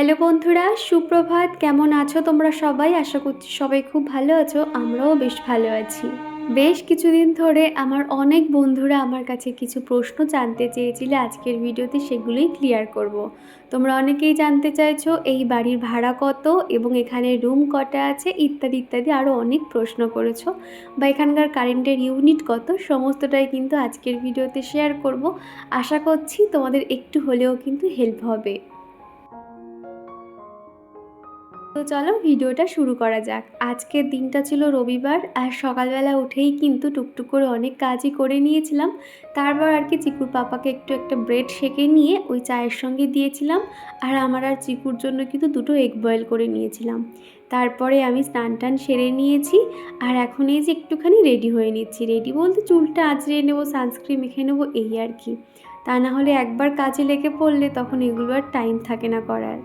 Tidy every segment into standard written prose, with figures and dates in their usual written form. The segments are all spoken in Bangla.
হ্যালো বন্ধুরা, সুপ্রভাত। কেমন আছো তোমরা সবাই? আশা করছি সবাই খুব ভালো আছো। আমরাও বেশ ভালো আছি। বেশ কিছুদিন ধরে আমার অনেক বন্ধুরা আমার কাছে কিছু প্রশ্ন জানতে চেয়েছিলে, আজকের ভিডিওতে সেগুলোই ক্লিয়ার করব। তোমরা অনেকেই জানতে চাইছো এই বাড়ির ভাড়া কত এবং এখানে রুম কটা আছে ইত্যাদি ইত্যাদি আরও অনেক প্রশ্ন করেছো, বা এখানকার কারেন্টের ইউনিট কত, সমস্তটাই কিন্তু আজকের ভিডিওতে শেয়ার করব। আশা করছি তোমাদের একটু হলেও কিন্তু হেল্প হবে। তো চলো ভিডিওটা শুরু করা যাক। আজকের দিনটা ছিল রবিবার, আর সকালবেলা উঠেই কিন্তু টুকটুক করে অনেক কাজই করে নিয়েছিলাম। তারপর আর কি চিকুর পাপাকে একটা ব্রেড সেঁকে নিয়ে ওই চায়ের সঙ্গে দিয়েছিলাম, আর আমার আর চিকুর জন্য কিন্তু দুটো এগ বয়েল করে নিয়েছিলাম। তারপরে আমি স্নান টান সেরে নিয়েছি, আর এখন এই যে একটুখানি রেডি হয়ে নিচ্ছি। রেডি বলতে চুলটা আঁচড়ে নেবো, সানস্ক্রিন মেখে নেবো, এই আর কি। তা না হলে একবার কাজে লেগে পড়লে তখন এগুলো আর টাইম থাকে না করার।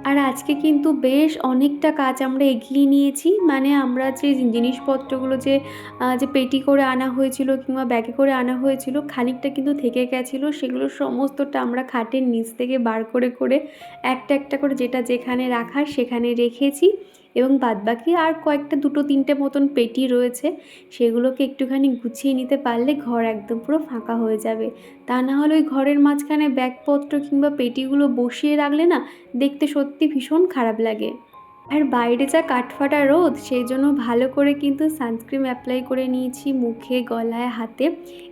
আর আজকে কিন্তু বেশ অনেকটা কাজ আমরা এগিয়ে নিয়েছি। মানে আমরা যে জিনিসপত্রগুলো যে পেটি করে আনা হয়েছিল কিংবা ব্যাগে করে আনা হয়েছিল, খানিকটা কিন্তু থেকে গেছিলো, সেগুলো সমস্তটা আমরা খাটের নিচ থেকে বার করে করে একটা একটা করে যেটা যেখানে রাখার সেখানে রেখেছি। এবং বাদবাকি আর কয়েকটা দুটো তিনটে মতন পেটি রয়েছে, সেগুলোকে একটুখানি গুছিয়ে নিতে পারলে ঘর একদম পুরো ফাঁকা হয়ে যাবে। তা না হলে ওই ঘরের মাঝখানে ব্যাগপত্র কিংবা পেটিগুলো বসিয়ে রাখলে না, দেখতে সত্যি ভীষণ খারাপ লাগে। আর বাইরে যা কাঠফাটা রোদ, সেই জন্য ভালো করে কিন্তু সানস্ক্রিন অ্যাপ্লাই করে নিয়েছি মুখে, গলায়, হাতে।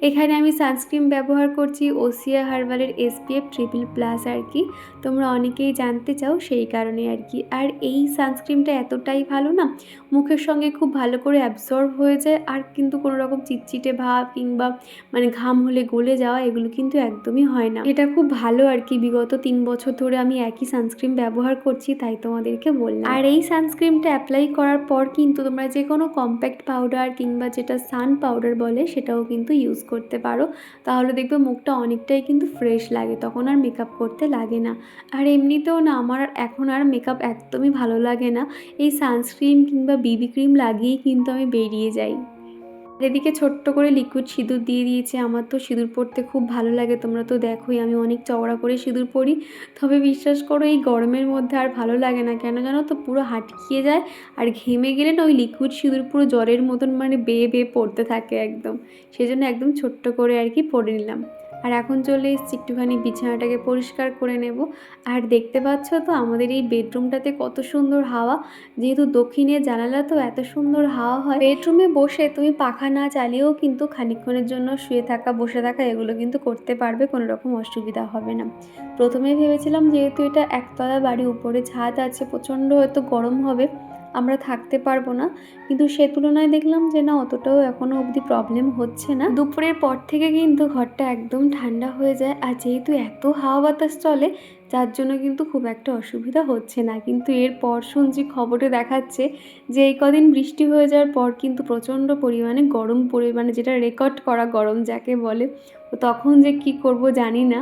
এখানে আমি সানস্ক্রিন ব্যবহার করছি ওসিয়া হার্বালের SPF ট্রিপল প্লাস আর কি। তোমরা অনেকেই জানতে চাও, সেই কারণে আর কি। আর এই সানস্ক্রিনটা এতটাই ভালো না, মুখের সঙ্গে খুব ভালো করে অ্যাবজর্ব হয়ে যায়, আর কিন্তু কোনো রকম চিটচিটে ভাব কিংবা মানে ঘাম হলে গলে যাওয়া এগুলো কিন্তু একদমই হয় না। এটা খুব ভালো আর কি। বিগত 3 বছর ধরে আমি একই সানস্ক্রিন ব্যবহার করছি, তাই তোমাদেরকে বললাম। আর এই সানস্ক্রিনটা অ্যাপ্লাই করার পর কিন্তু তোমরা যে কোনো কম্প্যাক্ট পাউডার কিংবা যেটা সান পাউডার বলে সেটাও কিন্তু ইউজ করতে পারো। তাহলে দেখবে মুখটা অনেকটাই কিন্তু ফ্রেশ লাগে, তখন আর মেকআপ করতে লাগে না। আর এমনিতেও না আমার এখন আর মেকআপ একদমই ভালো লাগে না, এই সানস্ক্রিন কিংবা BB ক্রিম লাগিয়েই কিন্তু আমি বেরিয়ে যাই। এদিকে ছোট্ট করে লিকুইড সিঁদুর দিয়ে দিয়েছে। আমার তো সিঁদুর পরতে খুব ভালো লাগে, তোমরা তো দেখোই আমি অনেক চওড়া করে সিঁদুর পরি। তবে বিশ্বাস করো এই গরমের মধ্যে আর ভালো লাগে না, কেন জানো তো, পুরো হাটকিয়ে যায়। আর ঘেমে গেলে না ওই লিকুইড সিঁদুর পুরো জ্বরের মতন মানে বেয়ে বেয়ে পড়তে থাকে একদম। সেজন্য একদম ছোট্ট করে আর কি পরে নিলাম। আর এখন চলে এসেছি একটুখানি বিছানাটাকে পরিষ্কার করে নেব। আর দেখতে পাচ্ছ তো আমাদের এই বেডরুমটাতে কত সুন্দর হাওয়া। যেহেতু দক্ষিণের জানালা, তো এত সুন্দর হাওয়া হয়। বেডরুমে বসে তুমি পাখা না চালিয়েও কিন্তু খানিকক্ষণের জন্য শুয়ে থাকা, বসে থাকা এগুলো কিন্তু করতে পারবে, কোনো রকম অসুবিধা হবে না। প্রথমে ভেবেছিলাম যেহেতু এটা একতলা বাড়ি, উপরে ছাদ আছে, প্রচণ্ড হয়তো গরম হবে, আমরা থাকতে পারবো না। কিন্তু সে তুলনায় দেখলাম যে না, অতটাও এখনও অবধি প্রবলেম হচ্ছে না। দুপুরের পর থেকে কিন্তু ঘরটা একদম ঠান্ডা হয়ে যায়, আর যেহেতু এত হাওয়া বাতাস চলে, যার জন্য কিন্তু খুব একটা অসুবিধা হচ্ছে না। কিন্তু এরপর শুনছি খবরে দেখাচ্ছে যে এই কদিন বৃষ্টি হয়ে যাওয়ার পর কিন্তু প্রচণ্ড পরিমাণে গরম পড়ে, মানে যেটা রেকর্ড করা গরম যাকে বলে। তো তখন যে কি করব জানি না।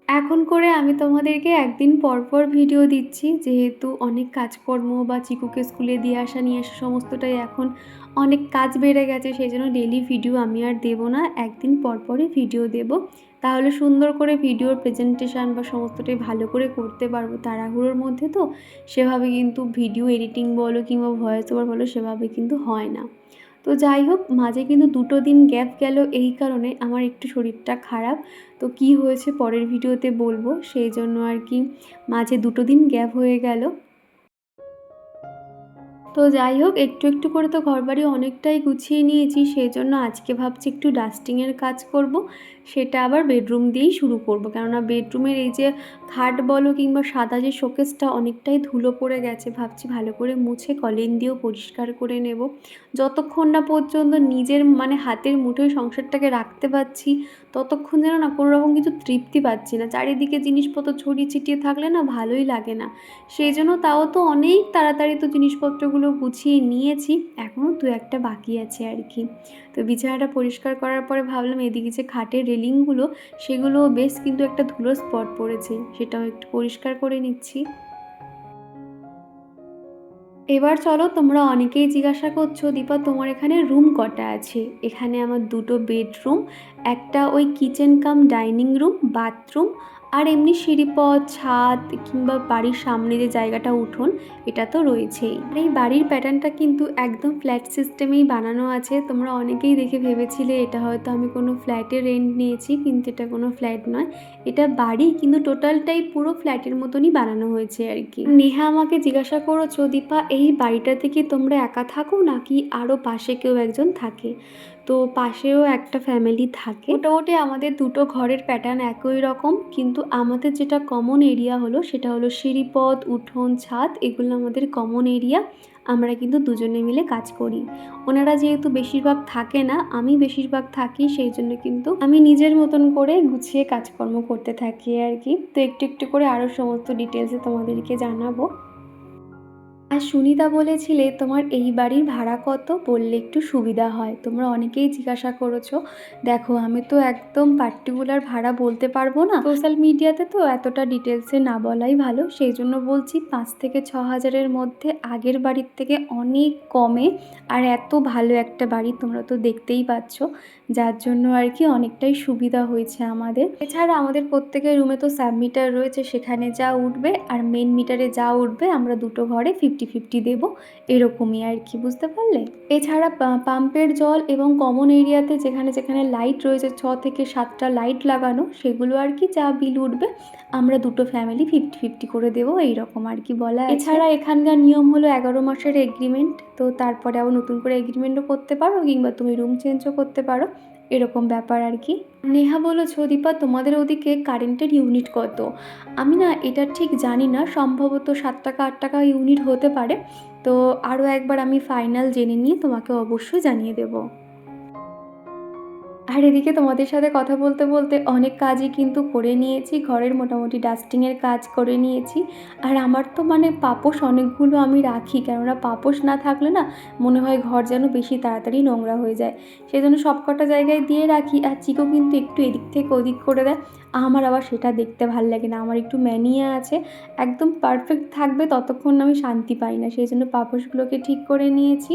এখন করে আমি তোমাদেরকে একদিন পর পর ভিডিও দিচ্ছি, যেহেতু অনেক কাজকর্ম বা চিকুকে স্কুলে দিয়ে আসা নিয়ে আসা সমস্তটাই এখন অনেক কাজ বেড়ে গেছে, সেই জন্য ডেলি ভিডিও আমি আর দেবো না, একদিন পর পরই ভিডিও দেব। তাহলে সুন্দর করে ভিডিওর প্রেজেন্টেশন বা সমস্তটাই ভালো করে করতে পারবো। তাড়াহুড়োর মধ্যে তো সেভাবে কিন্তু ভিডিও এডিটিং বলো কিংবা ভয়েস ওভার বলো সেভাবে কিন্তু হয় না। তো যাই হোক, মাঝে কিন্তু 2 দিন গ্যাপ গেল, এই কারণে আমার একটু শরীরটা খারাপ। তো কি হয়েছে পরের ভিডিওতে বলবো, সেই জন্য আর কি মাঝে 2 দিন গ্যাপ হয়ে গেল। তো যাই হোক, একটু একটু করে তো ঘরবাড়ি অনেকটাই গুছিয়ে নিয়েছি, সেই জন্য আজকে ভাবছি একটু ডাস্টিংয়ের কাজ করব। সেটা আবার বেডরুম দিয়েই শুরু করব, কেননা বেডরুমের এই যে খাট বলো কিংবা সাদা যে শোকেসটা অনেকটাই ধুলো পড়ে গেছে, ভাবছি ভালো করে মুছে কলিন দিয়েও পরিষ্কার করে নেব। যতক্ষণ না পর্যন্ত নিজের মানে হাতের মুঠোয় সংসারটাকে রাখতে পারছি, ততক্ষণ যেন না কোনো রকম কিছু তৃপ্তি পাচ্ছি না। চারিদিকে জিনিসপত্র ছড়িয়ে ছিটিয়ে থাকলে না ভালোই লাগে না। সেই জন্য তাও তো অনেক তাড়াতাড়ি তো জিনিসপত্রগুলো গুছিয়ে নিয়েছি, এখনও 2-1টা বাকি আছে আর কি। তো বিছানাটা পরিষ্কার করার পরে ভাবলাম এদিকে যে খাটের রেলিংগুলো, সেগুলো বেশ কিন্তু একটা ধুলোর স্পট পড়েছে, সেটাও একটু পরিষ্কার করে নিচ্ছি। এবার চলো, তোমরা অনেকেই জিজ্ঞাসা করছো দীপা তোমার এখানে রুম কটা আছে। এখানে আমার 2টো বেডরুম, একটা ওই kitchen cum dining room, bathroom, আর এমনি সিঁড়িপথ, ছাদ কিংবা বাড়ির সামনে যে জায়গাটা উঠোন, এটা তো রয়েছেই। আর এই বাড়ির প্যাটার্নটা কিন্তু একদম ফ্ল্যাট সিস্টেমেই বানানো আছে। তোমরা অনেকেই দেখে ভেবেছিলে এটা হয়তো আমি কোনো ফ্ল্যাটের রেন্ট নিয়েছি, কিন্তু এটা কোনো ফ্ল্যাট নয়, এটা বাড়ি, কিন্তু টোটালটাই পুরো ফ্ল্যাটের মতনই বানানো হয়েছে আর কি। নেহা আমাকে জিজ্ঞাসা করেছো, দীপা এই বাড়িটাতে কি তোমরা একা থাকো নাকি আরও পাশে কেউ একজন থাকে? তো পাশেও একটা ফ্যামিলি থাকে। মোটামুটি আমাদের দুটো ঘরের প্যাটার্ন একই রকম, কিন্তু আমাদের যেটা কমন এরিয়া হলো সেটা হলো সিঁড়িপথ, উঠোন, ছাদ, এগুলো আমাদের কমন এরিয়া। আমরা কিন্তু দুজনে মিলে কাজ করি। ওনারা যেহেতু বেশিরভাগ থাকে না, আমি বেশিরভাগ থাকি, সেই জন্য কিন্তু আমি নিজের মতন করে গুছিয়ে কাজকর্ম করতে থাকি আর কি। তো একটু একটু করে আরও সমস্ত ডিটেলসে তোমাদেরকে জানাবো। আর সুনিতা বলেছিলে তোমার এই বাড়ির ভাড়া কত, বললে একটু সুবিধা হয়। তোমরা অনেকেই জিজ্ঞাসা করেছো। দেখো, আমি তো একদম পার্টিকুলার ভাড়া বলতে পারবো না, সোশ্যাল মিডিয়াতে তো এতটা ডিটেলসে না বলাই ভালো, সেই জন্য বলছি 5 থেকে 6 হাজারের মধ্যে আগের বাড়ির থেকে অনেক কমে। আর এত ভালো একটা বাড়ি তোমরা তো দেখতেই পাচ্ছ, যার জন্য আর কি অনেকটাই সুবিধা হয়েছে আমাদের। এছাড়া আমাদের প্রত্যেকের রুমে তো সাব মিটার রয়েছে, সেখানে যা উঠবে আর মেন মিটারে যা উঠবে আমরা দুটো ঘরে 50-50 দেবো, এরকমই আর কি, বুঝতে পারলে? এছাড়া পাম্পের জল এবং কমন এরিয়াতে যেখানে যেখানে লাইট রয়েছে, 6 থেকে 7টা লাইট লাগানো, সেগুলো আর কি যা বিল উঠবে আমরা দুটো ফ্যামিলি 50-50 করে দেবো, এইরকম আর কি বলা আছে। এছাড়া এখানকার নিয়ম হলো 11 মাসের এগ্রিমেন্ট, তো তারপরে আবার নতুন করে এগ্রিমেন্টও করতে পারো, কিংবা তুমি রুম চেঞ্জও করতে পারো, এরকম ব্যাপার আর কি। নেহা বলেছো, দীপা তোমাদের ওদিকে কারেন্টের ইউনিট কত? আমি না এটা ঠিক জানি না, সম্ভবত 7 টাকা 8 টাকা ইউনিট হতে পারে। তো আরও একবার আমি ফাইনাল জেনে নিয়ে তোমাকে অবশ্যই জানিয়ে দেবো। আর এদিকে তোমাদের সাথে কথা বলতে বলতে অনেক কাজই কিন্তু করে নিয়েছি, ঘরের মোটামুটি ডাস্টিংয়ের কাজ করে নিয়েছি। আর আমার তো মানে পাপোশ অনেকগুলো আমি রাখি, কেননা পাপোশ না থাকলে না মনে হয় ঘর যেন বেশি তাড়াতাড়ি নোংরা হয়ে যায়, সেই জন্য সবকটা জায়গায় দিয়ে রাখি। আর চিকো কিন্তু একটু এদিক থেকে ওদিক করে দেয়, আমার আবার সেটা দেখতে ভাল লাগে না, আমার একটু ম্যানিয়া আছে, একদম পারফেক্ট থাকবে ততক্ষণ আমি শান্তি পাই না, সেই জন্য পাপোশগুলোকে ঠিক করে নিয়েছি।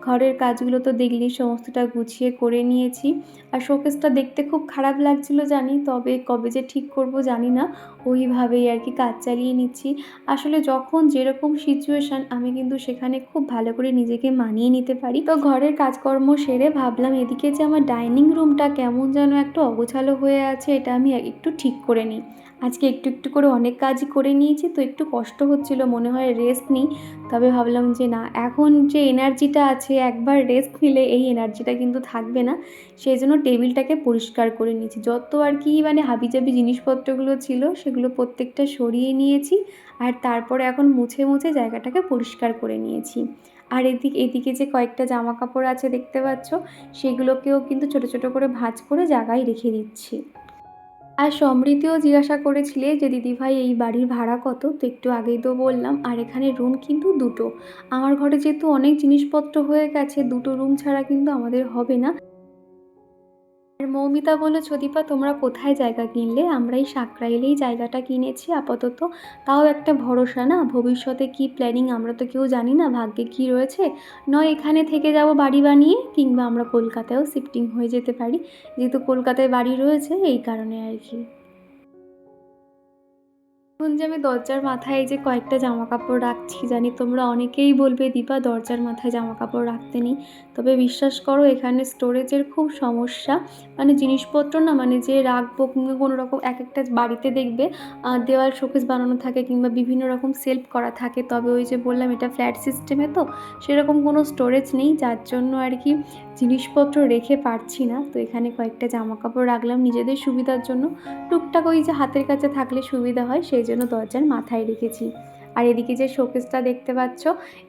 ঘরের কাজগুলো তো দেখলেই সমস্তটা গুছিয়ে করে নিয়েছি। আর শোকেসটা দেখতে খুব খারাপ লাগছিল জানি, তবে কবে যে ঠিক করব জানি না, ওইভাবেই আর কি কাজ চালিয়ে নিচ্ছি। আসলে যখন যেরকম সিচুয়েশান আমি কিন্তু সেখানে খুব ভালো করে নিজেকে মানিয়ে নিতে পারি। তো ঘরের কাজকর্ম সেরে ভাবলাম এদিকে যে আমার ডাইনিং রুমটা কেমন যেন একটু অগোছালো হয়ে আছে, এটা আমি একটু ঠিক করে নিই। আজকে একটু একটু করে অনেক কাজই করে নিয়েছি, তো একটু কষ্ট হচ্ছিল, মনে হয় রেস্ট নিই, তবে ভাবলাম যে না, এখন যে এনার্জিটা আছে একবার রেস্ট নিলে এই এনার্জিটা কিন্তু থাকবে না, সেই জন্য টেবিলটাকে পরিষ্কার করে নিয়েছি। যত আর কি মানে হাবিজাবি জিনিসপত্রগুলো ছিল সেগুলো প্রত্যেকটা সরিয়ে নিয়েছি, আর তারপরে এখন মুছে মুছে জায়গাটাকে পরিষ্কার করে নিয়েছি। আর এদিকে যে কয়েকটা জামা কাপড় আছে দেখতে পাচ্ছ, সেগুলোকেও কিন্তু ছোট ছোট করে ভাঁজ করে জায়গায় রেখে দিচ্ছি। আর সমৃতিও জিজ্ঞাসা করেছিলে যে দিদিভাই এই বাড়ির ভাড়া কত, তো একটু আগেই তো বললাম। আর এখানে রুম কিন্তু দুটো, আমার ঘরে যেহেতু অনেক জিনিসপত্র হয়ে গেছে, দুটো রুম ছাড়া কিন্তু আমাদের হবে না। আর মৌমিতা বলেছো, দীপা তোমরা কোথায় জায়গা কিনলে? আমরা এই সাঁকরাইলেই জায়গাটা কিনেছি আপাতত, তাও একটা ভরসা না, ভবিষ্যতে কি প্ল্যানিং আমরা তো কেউ জানি না, ভাগ্যে কি রয়েছে, নয় এখানে থেকে যাব বাড়ি বানিয়ে, কিংবা আমরা কলকাতায়ও শিফটিং হয়ে যেতে পারি, যেহেতু কলকাতায় বাড়ি রয়েছে, এই কারণে আর কি। এখন যে আমি দরজার মাথায় যে কয়েকটা জামা কাপড় রাখছি, জানি তোমরা অনেকেই বলবে দীপা দরজার মাথায় জামা কাপড় রাখতে নেই, তবে বিশ্বাস করো এখানে স্টোরেজের খুব সমস্যা, মানে জিনিসপত্র না মানে যে রাখবো কিংবা কোনো রকম এক একটা বাড়িতে দেখবে দেওয়াল শোকেস বানানো থাকে কিংবা বিভিন্ন রকম সেলফ করা থাকে, তবে ওই যে বললাম এটা ফ্ল্যাট সিস্টেমে, তো সেরকম কোনো স্টোরেজ নেই, যার জন্য আর কি জিনিসপত্র রেখে পারছি না। তো এখানে কয়েকটা জামা কাপড় রাখলাম নিজেদের সুবিধার জন্য, টুকটাক ওই যে হাতের কাছে থাকলে সুবিধা হয়, সেই জন্য দরজার মাথায় রেখেছি। আর এদিকে যে শোকেসটা দেখতে পাচ্ছ,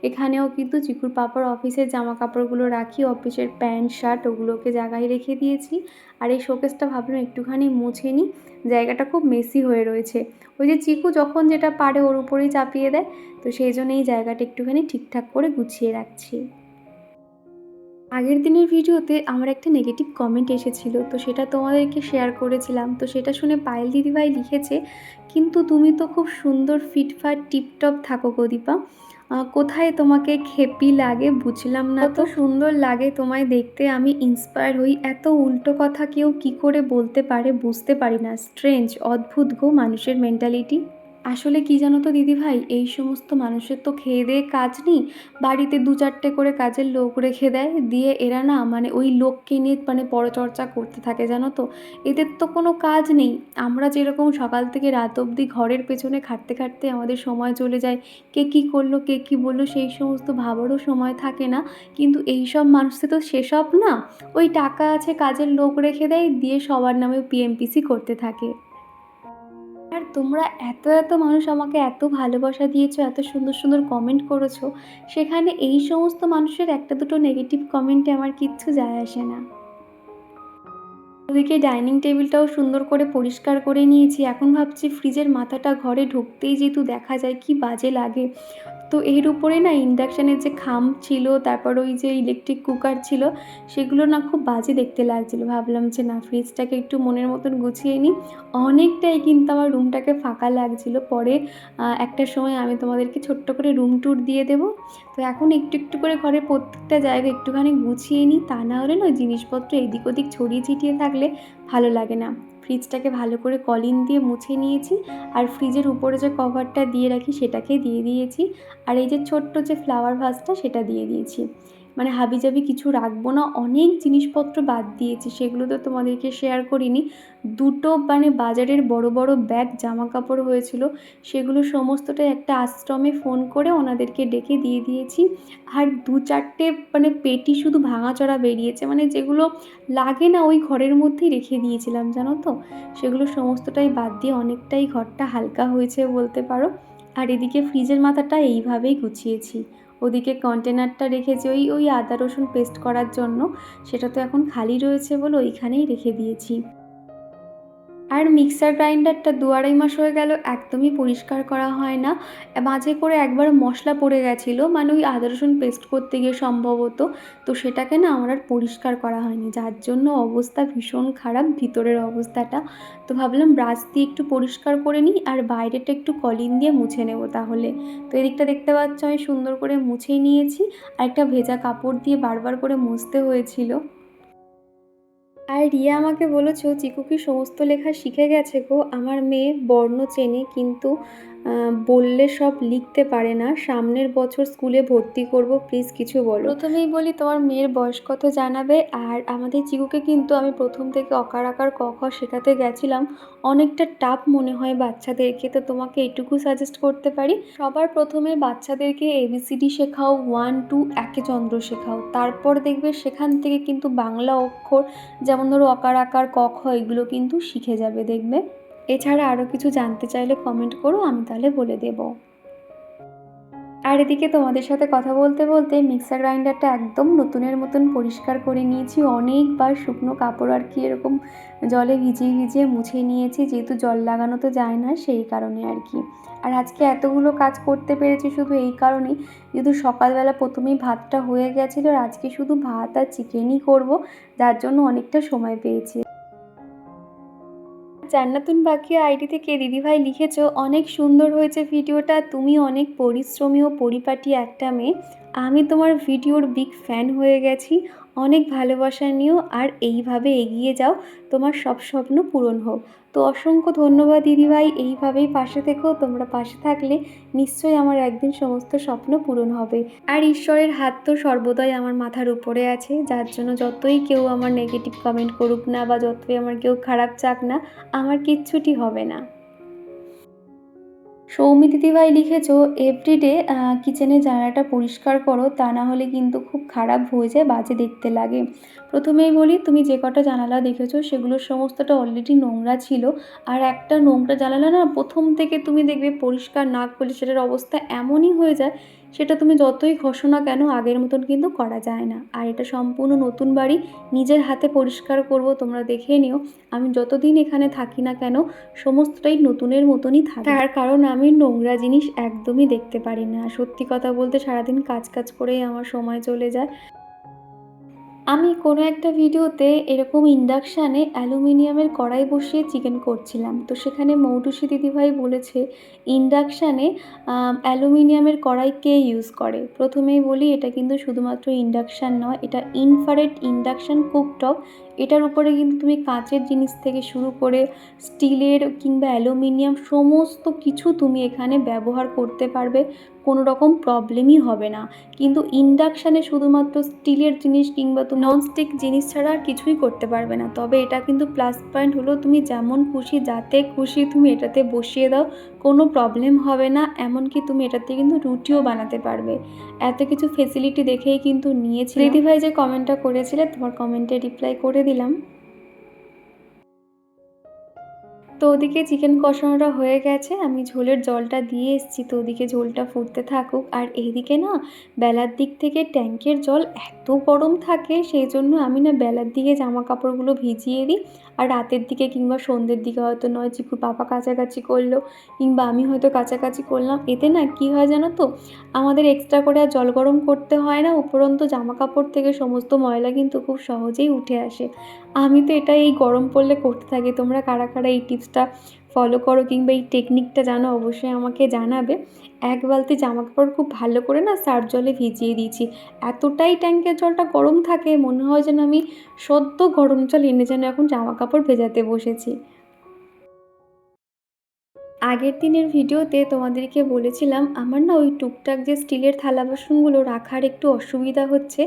এখানেও কিন্তু চিকুর পাপার অফিসের জামা কাপড়গুলো রাখি, অফিসের প্যান্ট শার্ট ওগুলোকে জায়গায় রেখে দিয়েছি। আর এই শোকেসটা ভাবলাম একটুখানি মুছে নিই, জায়গাটা খুব মেসি হয়ে রয়েছে, ওই যে চিকু যখন যেটা পারে ওর উপরেই চাপিয়ে দেয়, তো সেই জন্য এই জায়গাটা একটুখানি ঠিকঠাক করে গুছিয়ে রাখছি। আগের দিনের ভিডিওতে আমার একটা নেগেটিভ কমেন্ট এসেছিল, তো সেটা তোমাদেরকে শেয়ার করেছিলাম, তো সেটা শুনে পায়েল দিদিভাই লিখেছে, কিন্তু তুমি তো খুব সুন্দর ফিটফাট টিপটপ থাকো গো দীপা, কোথায় তোমাকে খেপি লাগে বুঝলাম না, তো সুন্দর লাগে তোমায় দেখতে, আমি ইন্সপায়ার হই। এত উল্টো কথা কেউ কি করে বলতে পারে বুঝতে পারি না। স্ট্রেঞ্জ, অদ্ভুত গো মানুষের মেন্টালিটি। আসলে কি জানো তো দিদিভাই, এই সমস্ত মানুষের তো খেয়ে দেয়ে কাজ নেই, বাড়িতে 2-4টে করে কাজের লোক রেখে দেয়, দিয়ে এরা না মানে ওই লোককে নিয়ে মানে পরচর্চা করতে থাকে জানো তো। এদের তো কোনো কাজ নেই। আমরা যেরকম সকাল থেকে রাত অবধি ঘরের পেছনে খাটতে খাটতে আমাদের সময় চলে যায়, কে কী করলো কে কী বললো সেই সমস্ত ভাবারও সময় থাকে না, কিন্তু এই সব মানুষদের তো সেসব না। ওই টাকা আছে, কাজের লোক রেখে দেয়, দিয়ে সবার নামে পিএমপিসি করতে থাকে। আর তোমরা এত এত মানুষ আমাকে এত ভালোবাসা দিয়েছো, এত সুন্দর সুন্দর কমেন্ট করেছো, সেখানে এই সমস্ত মানুষের একটা দুটো নেগেটিভ কমেন্টে আমার কিচ্ছু যায় আসে না। ওদিকে ডাইনিং টেবিলটাও সুন্দর করে পরিষ্কার করে নিয়েছি। এখন ভাবছি ফ্রিজের মাথাটা ঘরে ঢুকতেই যেহেতু দেখা যায় কি বাজে লাগে, তো এর উপরে না ইন্ডাকশানের যে খাম ছিল, তারপর ওই যে ইলেকট্রিক কুকার ছিল, সেগুলো না খুব বাজে দেখতে লাগছিলো। ভাবলাম যে না, ফ্রিজটাকে একটু মনের মতন গুছিয়ে নিই। অনেকটাই কিন্তু আমার রুমটাকে ফাঁকা লাগছিলো। পরে একটা সময় আমি তোমাদেরকে ছোট্ট করে রুম ট্যুর দিয়ে দেবো। তো এখন একটু একটু করে ঘরের প্রত্যেকটা জায়গা একটুখানি গুছিয়ে নিই, তা না হলে না জিনিসপত্র এদিক ওদিক ছড়িয়ে ছিটিয়ে থাকলে ভালো লাগে না। ফ্রিজটাকে ভালো করে কলিন দিয়ে মুছে নিয়েছি, আর ফ্রিজের উপরে যে কভারটা দিয়ে রাখি সেটাকে দিয়ে দিয়েছি, আর এই যে ছোট্ট যে ফ্লাওয়ার ভাসটা সেটা দিয়ে দিয়েছি। মানে হাবিজাবি কিছু রাখবো না, অনেক জিনিসপত্র বাদ দিয়েছি, সেগুলো তো তোমাদেরকে শেয়ার করিনি। দুটো মানে বাজারের বড় বড় ব্যাগ জামা কাপড় হয়েছিল, সেগুলো সমস্তটাই একটা আশ্রমে ফোন করে ওনাদেরকে ডেকে দিয়ে দিয়েছি। আর 2-4টে মানে পেটি শুধু ভাঙাচড়া বেরিয়েছে, মানে যেগুলো লাগে না ওই ঘরের মধ্যেই রেখে দিয়েছিলাম জানো তো, সেগুলো সমস্তটাই বাদ দিয়ে অনেকটাই ঘরটা হালকা হয়েছে বলতে পারো। আর এদিকে ফ্রিজের মাথাটা এইভাবেই গুছিয়েছি। ওদিকে কন্টেনারটা রেখেছি ওই ওই আদা রসুন পেস্ট করার জন্য, সেটা তো এখন খালি রয়েছে বলে ওইখানেই রেখে দিয়েছি। আর মিক্সার গ্রাইন্ডারটা 2-2.5 মাস হয়ে গেল একদমই পরিষ্কার করা হয় না। মাঝে করে একবার মশলা পড়ে গেছিলো, মানে ওই আদা রসুন পেস্ট করতে গিয়ে সম্ভবত, তো সেটাকে না আমার আর পরিষ্কার করা হয়নি, যার জন্য অবস্থা ভীষণ খারাপ ভিতরের অবস্থাটা। তো ভাবলাম ব্রাশ দিয়ে একটু পরিষ্কার করে নিই, আর বাইরেটা একটু কলিন দিয়ে মুছে নেব তাহলে। তো এদিকটা দেখতে পাচ্ছ আমি সুন্দর করে মুছেই নিয়েছি, আর একটা ভেজা কাপড় দিয়ে বারবার করে মুছতে হয়েছিল। আর রিয়া আমাকে বলেছ চিকু কি সমস্ত লেখা শিখে গেছে গো। আমার মেয়ে বর্ণ চেনে কিন্তু বললে সব লিখতে পারে না, সামনের বছর স্কুলে ভর্তি করব, প্লিজ কিছু বলো। প্রথমেই বলি তোমার মেয়ের বয়স কত জানাবে। আর আমাদের চিকুকে কিন্তু আমি প্রথম থেকে অকার আকার ক খ শেখাতে গেছিলাম, অনেকটা টাফ মনে হয় বাচ্চাদেরকে, তো তোমাকে এটুকু সাজেস্ট করতে পারি, সবার প্রথমে বাচ্চাদেরকে এবিসিডি শেখাও, 1-2 একে চন্দ্র শেখাও, তারপর দেখবে সেখান থেকে কিন্তু বাংলা অক্ষর যেমন ধরো অকার আকার ক খ এগুলো কিন্তু শিখে যাবে দেখবে। এছাড়া আরও কিছু জানতে চাইলে কমেন্ট করো, আমি তাহলে বলে দেব। আর এদিকে তোমাদের সাথে কথা বলতে বলতে মিক্সার গ্রাইন্ডারটা একদম নতুনের মতন পরিষ্কার করে নিয়েছি, অনেকবার শুকনো কাপড় আর কি এরকম জলে ভিজিয়ে ভিজিয়ে মুছে নিয়েছি, যেহেতু জল লাগানো তো যায় না সেই কারণে আর কি। আর আজকে এতগুলো কাজ করতে পেরেছি শুধু এই কারণেই, যেহেতু সকালবেলা প্রথমেই ভাতটা হয়ে গেছিলো, আর আজকে শুধু ভাত আর চিকেনই করব, যার জন্য অনেকটা সময় পেয়েছি। জান্নাতুন বাকিয়া আইডি থেকে দিদিভাই লিখেছো অনেক সুন্দর হয়েছে ভিডিওটা, তুমি অনেক পরিশ্রমী ও পরিপাটি একটা মেয়ে, আমি তোমার ভিডিওর বিগ ফ্যান হয়ে গেছি, অনেক ভালোবাসা নিও আর এইভাবে এগিয়ে যাও, তোমার সব স্বপ্ন পূরণ হোক। তো অসংখ্য ধন্যবাদ দিদিভাই, এইভাবেই পাশে থেকো, তোমরা পাশে থাকলে নিশ্চয়ই আমার একদিন সমস্ত স্বপ্ন পূরণ হবে। আর ঈশ্বরের হাত তো সর্বদাই আমার মাথার উপরে আছে, যার জন্য যতই কেউ আমার নেগেটিভ কমেন্ট করুক না বা যতই আমার কেউ খারাপ চাক না, আমার কিচ্ছুটি হবে না। সৌমি দিদিভাই লিখেছো এভরিডে কিচেনের জানালাটা পরিষ্কার করো, তা না হলে কিন্তু খুব খারাপ হয়ে যায়, বাজে দেখতে লাগে। প্রথমেই বলি, তুমি যে কটা জানালা দেখেছো সেগুলোর সমস্তটা অলরেডি নোংরা ছিল, আর একটা নোংরা জানালা না প্রথম থেকে তুমি দেখবে পরিষ্কার না করলে সেটার অবস্থা এমনই হয়ে যায়, সেটা তুমি যতই ঘষো না কেন আগের মতন কিন্তু করা যায় না। আর এটা সম্পূর্ণ নতুন বাড়ি, নিজের হাতে পরিষ্কার করব, তোমরা দেখে নিও। আমি যতদিন এখানে থাকি না কেন সমস্তটাই নতুনের মতনই থাকে, তার কারণ আমি নোংরা জিনিস একদমই দেখতে পারি না। সত্যি কথা বলতে সারাদিন কাজ কাজ করেই আমার সময় চলে যায়। আমি কোনো একটা ভিডিওতে এরকম ইন্ডাকশানে অ্যালুমিনিয়ামের কড়াই বসিয়ে চিকেন করছিলাম। তো সেখানে মৌটুসী দিদিভাই বলেছে ইন্ডাকশানে অ্যালুমিনিয়ামের কড়াই কে ইউজ করে? প্রথমেই বলি এটা কিন্তু শুধুমাত্র ইন্ডাকশান নয়, এটা ইনফ্রারেড ইন্ডাকশান কুকটপ। এটার উপরে কিন্তু তুমি কাঁচের জিনিস থেকে শুরু করে স্টিলের কিংবা অ্যালুমিনিয়াম সমস্ত কিছু তুমি এখানে ব্যবহার করতে পারবে। কোনো রকম প্রবলেমই হবে না। কিন্তু ইন্ডাকশানে শুধুমাত্র স্টিলের জিনিস কিংবা তুমি ননস্টিক জিনিস ছাড়া আর কিছুই করতে পারবে না। তবে এটা কিন্তু প্লাস পয়েন্ট হলো তুমি যেমন খুশি যাতে খুশি তুমি এটাতে বসিয়ে দাও, কোনো প্রবলেম হবে না। এমনকি তুমি এটাতে কিন্তু রুটিও বানাতে পারবে। এত কিছু ফেসিলিটি দেখেই কিন্তু নিয়েছি। দিদিভাই যে কমেন্টটা করেছিলে তোমার কমেন্টে রিপ্লাই করে দিলাম। তো ওদিকে চিকেন কষানোটা হয়ে গেছে, আমি ঝোলের জলটা দিয়ে এসেছি। তো ওদিকে ঝোলটা ফুটতে থাকুক। আর এইদিকে না বেলার দিক থেকে ট্যাঙ্কের জল এত গরম থাকে, সেই জন্য আমি না বেলার দিকে জামা কাপড়গুলো ভিজিয়ে দিই। আর রাতের দিকে কিংবা সন্ধ্যের দিকে হয়তো নয় চিকুর পাপা কাচাকাচি করলো কিংবা আমি হয়তো কাচাকাচি করলাম। এতে না কী হয় জানো তো, আমাদের এক্সট্রা করে আর জল গরম করতে হয় না। উপরন্তু জামা কাপড় থেকে সমস্ত ময়লা কিন্তু খুব সহজেই উঠে আসে। আমি তো এটা এই গরম পড়লে করতে থাকি। তোমরা কারা কারা এই টিপসটা ফলো করো কিংবা এই টেকনিকটা জানো অবশ্যই আমাকে জানাবে। এক বালতি জামাকাপড় খুব ভালো করে না সার্ফ জলে ভিজিয়ে দিয়েছি। এতটাই ট্যাঙ্কের জলটা গরম থাকে, মনে হয় যেন আমি সদ্য গরম জল এনে যেন এখন জামাকাপড় ভেজাতে বসেছি। আগের দিনের ভিডিওতে তোমাদেরকে বলেছিলাম আমার না ওই টুকটাক যে স্টিলের থালা বাসনগুলো রাখার একটু অসুবিধা হচ্ছে।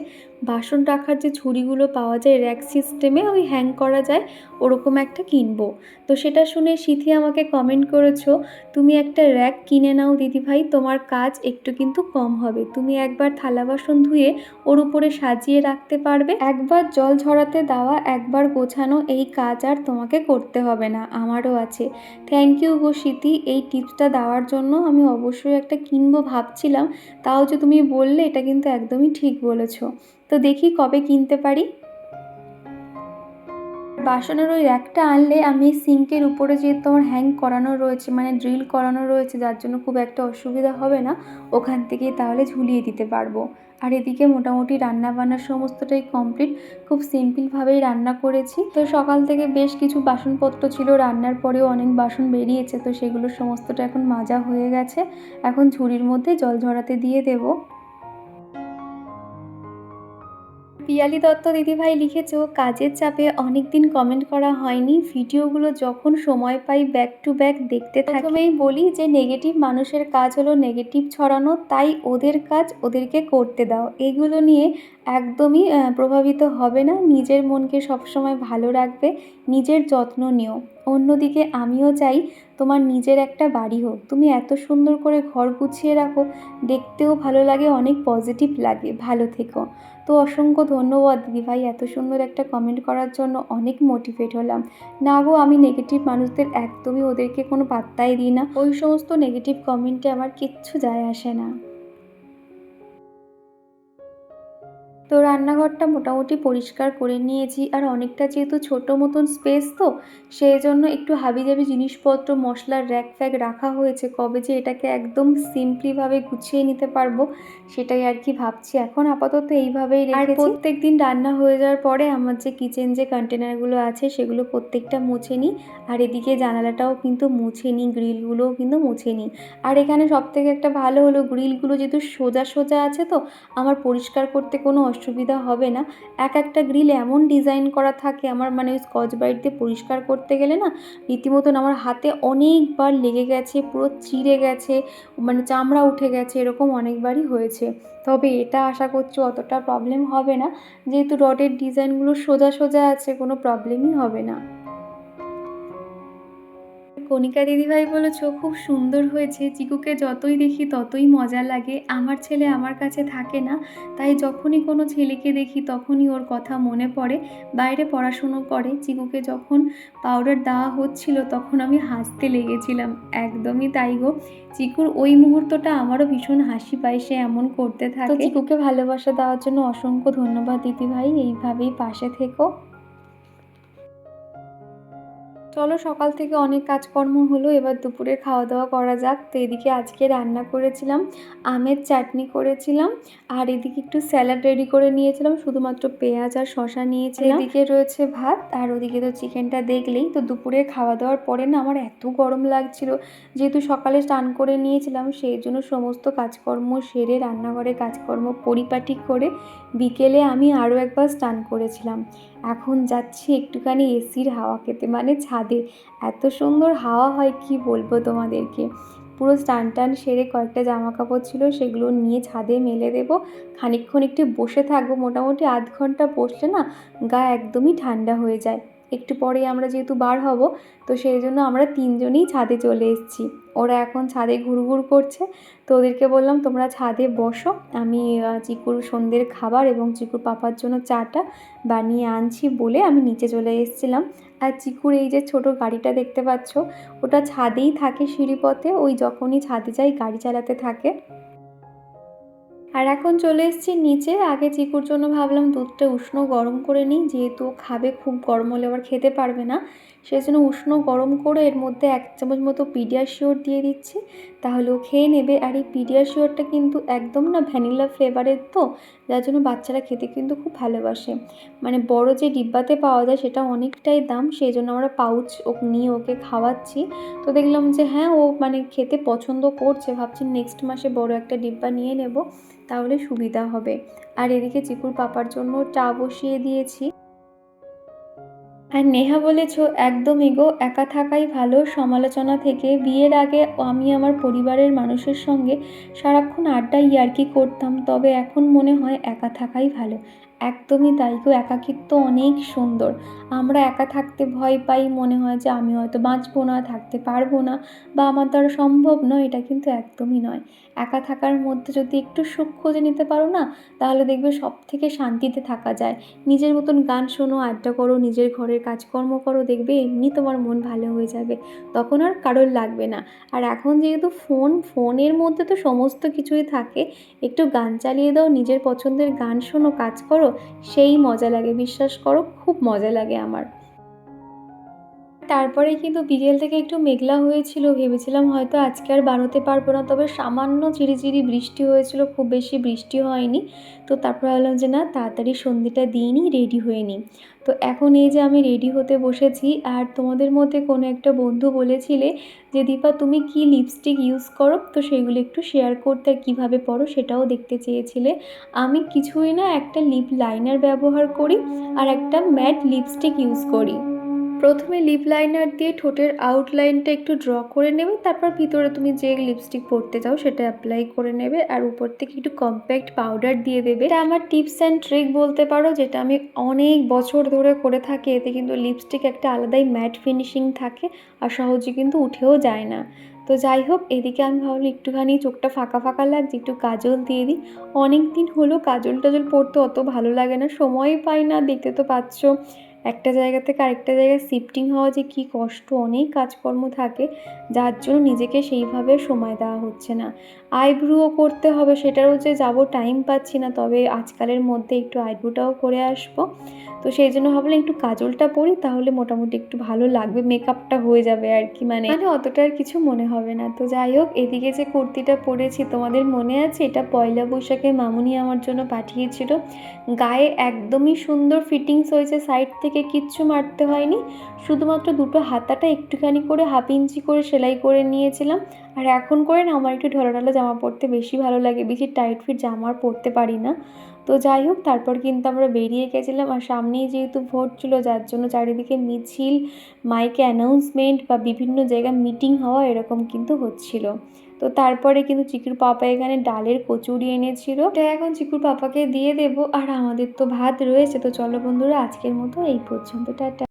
বাসন রাখার যে ঝুড়িগুলো পাওয়া যায় র্যাক সিস্টেমে, ওই হ্যাং করা যায়, ওরকম একটা কিনবো। তো সেটা শুনে সিথি আমাকে কমেন্ট করেছো তুমি একটা র্যাক কিনে নাও দিদিভাই, তোমার কাজ একটু কিন্তু কম হবে। তুমি একবার থালা বাসন ধুয়ে ওর উপরে সাজিয়ে রাখতে পারবে। একবার জল ঝরাতে দেওয়া, একবার গোছানো, এই কাজ আর তোমাকে করতে হবে না। আমারও আছে। থ্যাংক ইউ গো স্মৃতি এই টিপসটা দেওয়ার জন্য। আমি অবশ্যই একটা কিনবো ভাবছিলাম, তাও যে তুমি বললে এটা কিন্তু একদমই ঠিক বলেছো। তো দেখি কবে কিনতে পারি। বাসনের ওই র্যাকটা আনলে আমি সিঙ্কের উপরে যেহেতু আমার হ্যাং করানো রয়েছে, মানে ড্রিল করানো রয়েছে, যার জন্য খুব একটা অসুবিধা হবে না। ওখান থেকেই তাহলে ঝুলিয়ে দিতে পারবো। আর এদিকে মোটামুটি রান্না বান্নার সমস্তটাই কমপ্লিট। খুব সিম্পলভাবেই রান্না করেছি। তো সকাল থেকে বেশ কিছু বাসনপত্র ছিল, রান্নার পরেও অনেক বাসন বেরিয়েছে, তো সেগুলো সমস্তটা এখন মাজা হয়ে গেছে। এখন ঝুড়ির মধ্যে জল ঝরাতে দিয়ে দেবো। পিয়ালি দত্ত দিদিভাই লিখেছো কাজের চাপে অনেক দিন কমেন্ট করা হয়নি, ভিডিওগুলো যখন সময় পাই ব্যাক টু ব্যাক দেখতে থাকি। প্রথমেই বলি যে নেগেটিভ মানুষের কাজ হলো নেগেটিভ ছড়ানো, তাই ওদের কাজ ওদেরকে করতে দাও। এগুলো নিয়ে একদমই প্রভাবিত হবে না। নিজের মনকে সবসময় ভালো রাখবে, নিজের যত্ন নিও। অন্যদিকে আমিও চাই তোমার নিজের একটা বাড়ি হোক। তুমি এত সুন্দর করে ঘর গুছিয়ে রাখো, দেখতেও ভালো লাগে, অনেক পজিটিভ লাগে। ভালো থেকো। তো অসংখ্য ধন্যবাদ দিদিভাই এত সুন্দর একটা কমেন্ট করার জন্য, অনেক মোটিভেট হলাম। না গো, আমি নেগেটিভ মানুষদের একদমই ওদেরকে কোনো পাত্তাই দিই না। ওই সমস্ত নেগেটিভ কমেন্টে আমার কিচ্ছু যায় আসে না। তো রান্নাঘরটা মোটামুটি পরিষ্কার করে নিয়েছি। আর অনেকটা যেহেতু ছোটো মতন স্পেস, তো সেই জন্য একটু হাবিজাবি জিনিসপত্র মশলার র্যাক ফ্যাক রাখা হয়েছে। কবে যে এটাকে একদম সিম্পলিভাবে গুছিয়ে নিতে পারবো সেটাই আর কি ভাবছি। এখন আপাতত এইভাবেই রেখেছি। আর প্রত্যেক দিন রান্না হয়ে যাওয়ার পরে আমার যে কিচেন যে কন্টেনারগুলো আছে সেগুলো প্রত্যেকটা মুছে নিই। আর এদিকে জানালাটাও কিন্তু মুছে নিই, গ্রিলগুলোও কিন্তু মুছে নিই। আর এখানে সবথেকে একটা ভালো হলো গ্রিলগুলো যেহেতু সোজা সোজা আছে, তো আমার পরিষ্কার করতে কোনো অসুবিধা হবে না। এক একটা গ্রিল এমন ডিজাইন করা থাকে, আমার মানে ওই স্কচ ব্রাইট দিয়ে পরিষ্কার করতে গেলে না রীতিমতন আমার হাতে অনেকবার লেগে গেছে, পুরো চিড়ে গেছে, মানে চামড়া উঠে গেছে, এরকম অনেকবারই হয়েছে। তবে এটা আশা করছি অতটা প্রবলেম হবে না, যেহেতু রডের ডিজাইনগুলো সোজা সোজা আছে, কোনো প্রবলেমই হবে না। কণিকা দিদিভাই বলেছো খুব সুন্দর হয়েছে, চিকুকে যতই দেখি ততই মজা লাগে। আমার ছেলে আমার কাছে থাকে না, তাই যখনই কোনো ছেলেকে দেখি তখনই ওর কথা মনে পড়ে। বাইরে পড়াশুনো করে, চিকুকে যখন পাউডার দেওয়া হচ্ছিল তখন আমি হাসতে লেগেছিলাম। একদমই তাই গো, চিকুর ওই মুহূর্তটা আমারও ভীষণ হাসি পায়, সে এমন করতে থাকে। তো চিকুকে ভালোবাসা দেওয়ার জন্য অসংখ্য ধন্যবাদ দিদিভাই, এইভাবেই পাশে থেকো। চলো, সকাল থেকে অনেক কাজকর্ম হলো, এবার দুপুরের খাওয়া দাওয়া করা যাক। তো এদিকে আজকে রান্না করেছিলাম আমের চাটনি করেছিলাম, আর এদিকে একটু স্যালাড রেডি করে নিয়েছিলাম, শুধুমাত্র পেঁয়াজ আর শসা নিয়েছিলাম। এদিকে রয়েছে ভাত, আর ওদিকে তো চিকেনটা দেখলেই। তো দুপুরের খাওয়া দাওয়ার পরে না আমার এত গরম লাগছিল, যেহেতু সকালে স্নান করে নিয়েছিলাম, সেই জন্য সমস্ত কাজকর্ম সেরে রান্নাঘরে কাজকর্ম পরিপাটি করে বিকেলে আমি আরও একবার স্নান করেছিলাম। এখন যাচ্ছি একটুখানি এসির হাওয়া খেতে, মানে ছাদে। এত সুন্দর হাওয়া হয় কি বলবো তোমাদেরকে। পুরো স্নান টান সেরে কয়েকটা জামা কাপড় ছিল সেগুলো নিয়ে ছাদে মেলে দেবো, খানিকক্ষণ একটু বসে থাকবো। মোটামুটি আধ ঘন্টা বসলে না গা একদমই ঠান্ডা হয়ে যায়। একটু পরে আমরা যেহেতু বার হব, তো সেই জন্য আমরা তিনজনই ছাদে চলে এসেছি। ওরা এখন ছাদে ঘুরঘুর করছে, তো ওদেরকে বললাম তোমরা ছাদে বসো, আমি চিকুর সন্ধ্যের খাবার এবং চিকুর পাপার জন্য চাটা বানিয়ে আনছি বলে আমি নিচে চলে এসেছিলাম। আর চিকুর এই যে ছোট গাড়িটা দেখতে পাচ্ছ, ওটা ছাদেই থাকে সিঁড়িপথে, ওই যখনই ছাদে যাই গাড়ি চালাতে থাকে। আর এখন চলে এসেছি নিচে। আগে চিকুর জন্য ভাবলাম দুধটা উষ্ণ গরম করে নিই, যেহেতু খাবে, খুব গরম হলে আবার খেতে পারবে না, সেই জন্য উষ্ণ গরম করে এর মধ্যে 1 চামচ মতো পিডিয়াশিওর দিয়ে দিচ্ছি, তাহলে ও খেয়ে নেবে। আর এই পিডিয়াশিওরটা কিন্তু একদম না ভ্যানিলা ফ্লেভারের, তো যার জন্য বাচ্চারা খেতে কিন্তু খুব ভালোবাসে। মানে বড় যে ডিব্বাতে পাওয়া যায় সেটা অনেকটাই দাম, সেই জন্য আমরা পাউচ নিয়ে ওকে খাওয়াচ্ছি। তো দেখলাম যে হ্যাঁ, ও মানে খেতে পছন্দ করছে, ভাবছি নেক্সট মাসে বড় একটা ডিব্বা নিয়ে নেব, তাহলে সুবিধা হবে। আর এদিকে চিকুর পাপার জন্য চা বসিয়ে দিয়েছি। আর নেহা বলেছ একদম এগো, একা থাকাই ভালো। সমালোচনা থেকে বিয়ের আগে আমি আমার পরিবারের মানুষের সঙ্গে সারাক্ষণ আড্ডা ইয়ার্কি করতাম, তবে এখন মনে হয় একা থাকাই ভালো। একদমই তাই গো, একাকিত্ব অনেক সুন্দর। আমরা একা থাকতে ভয় পাই, মনে হয় যে আমি হয়তো বাঁচবো না, থাকতে পারবো না, বা আমার দ্বারা সম্ভব নয়, এটা কিন্তু একদমই নয়। একা থাকার মধ্যে যদি একটু সুখ খুঁজে নিতে পারো না, তাহলে দেখবে সব থেকে শান্তিতে থাকা যায়। নিজের মতন গান শোনো, আড্ডা করো, নিজের ঘরের কাজকর্ম করো, দেখবে এমনি তোমার মন ভালো হয়ে যাবে, তখন আর কারোর লাগবে না। আর এখন যেহেতু ফোনের মধ্যে তো সমস্ত কিছুই থাকে, একটু গান চালিয়ে দাও, নিজের পছন্দের গান শোনো, কাজ করো, সেই মজা লাগে, বিশ্বাস করো খুব মজা লাগে আমার। তারপরে কিন্তু বিকেল থেকে একটু মেঘলা হয়েছিল, ভেবেছিলাম হয়তো আজকে আর বাড়তে পারবো না, তবে সামান্য ঝিরিঝিরি বৃষ্টি হয়েছিল, খুব বেশি বৃষ্টি হয়নি। তো তারপর ভাবলাম যে না, তাড়াতাড়ি সন্ধ্যেটা দিয়ে নিই, রেডি হয়ে নিই। তো এখন এই যে আমি রেডি হতে বসেছি। আর তোমাদের মধ্যে কোনো একটা বন্ধু বলেছিলে যে দীপা তুমি কি লিপস্টিক ইউজ করো, তো সেগুলো একটু শেয়ার করতে, আর কীভাবে পরো সেটাও দেখতে চেয়েছিলে। আমি কিছুই না, একটা লিপ লাইনার ব্যবহার করি আর একটা ম্যাট লিপস্টিক ইউজ করি। প্রথমে লিপ লাইনার দিয়ে ঠোঁটের আউটলাইনটা একটু ড্র করে নেবে, তারপর ভিতরে তুমি যে লিপস্টিক পরতে চাও সেটা অ্যাপ্লাই করে নেবে, আর উপর থেকে একটু কম্প্যাক্ট পাউডার দিয়ে দেবে। এটা আমার টিপস অ্যান্ড ট্রিক বলতে পারো, যেটা আমি অনেক বছর ধরে করে থাকি। এতে কিন্তু লিপস্টিক একটা আলাদাই ম্যাট ফিনিশিং থাকে, আর সহজে কিন্তু উঠেও যায় না। তো যাই হোক, এদিকে আমি ভাবলাম একটুখানি চোখটা ফাঁকা ফাঁকা লাগছে, একটু কাজল দিয়ে দিই। অনেক দিন হলো কাজল টাজল পরতে অত ভালো লাগে না, সময় পাই না, দেখতে তো পাচ্ছ একটা জায়গা থেকে আরেকটা জায়গায় শিফটিং হওয়া যে কী কষ্ট, অনেক কাজকর্ম থাকে, যার জন্য নিজেকে সেইভাবে সময় দেওয়া হচ্ছে না। আইব্রুও করতে হবে, সেটারও যে যাবো টাইম পাচ্ছি না, তবে আজকালের মধ্যে একটু আইব্রুটাও করে আসবো। তো সেই জন্য ভাবলাম একটু কাজলটা পরি, তাহলে মোটামুটি একটু ভালো লাগবে, মেকআপটা হয়ে যাবে আর কি, মানে অতটা আর কিছু মনে হবে না। তো যাই হোক, এদিকে যে কুর্তিটা পরেছি তোমাদের মনে আছে, এটা পয়লা বৈশাখে মামুনি আমার জন্য পাঠিয়েছিল। গায়ে একদমই সুন্দর ফিটিংস হয়েছে, সাইড থেকে কিচ্ছু মারতে হয়নি, শুধুমাত্র দুটো হাতাটা একটুখানি করে 1/2 ইঞ্চি করে সেলাই করে নিয়েছিলাম। আর এখন করে না আমার একটু ঢালা জামা পরতে বেশি ভালো লাগে, বেশি টাইট ফিট জামা আর পরতে পারি না। তো যাই হোক, তারপর কিন্তু আমরা বেরিয়ে গেছিলাম। আর সামনেই যেহেতু ভোট ছিল, যার জন্য চারিদিকে মিছিল, মাইকে অ্যানাউন্সমেন্ট বা বিভিন্ন জায়গায় মিটিং হওয়া এরকম কিন্তু হচ্ছিল। তো তারপরে কিন্তু চিকুর পাপা এখানে ডালের কচুরি এনেছিল, এটা এখন চিকুর পাপাকে দিয়ে দেবো। আর আমাদের তো ভাত রয়েছে। তো চলো বন্ধুরা, আজকের মতো এই পর্যন্ত, টাটা।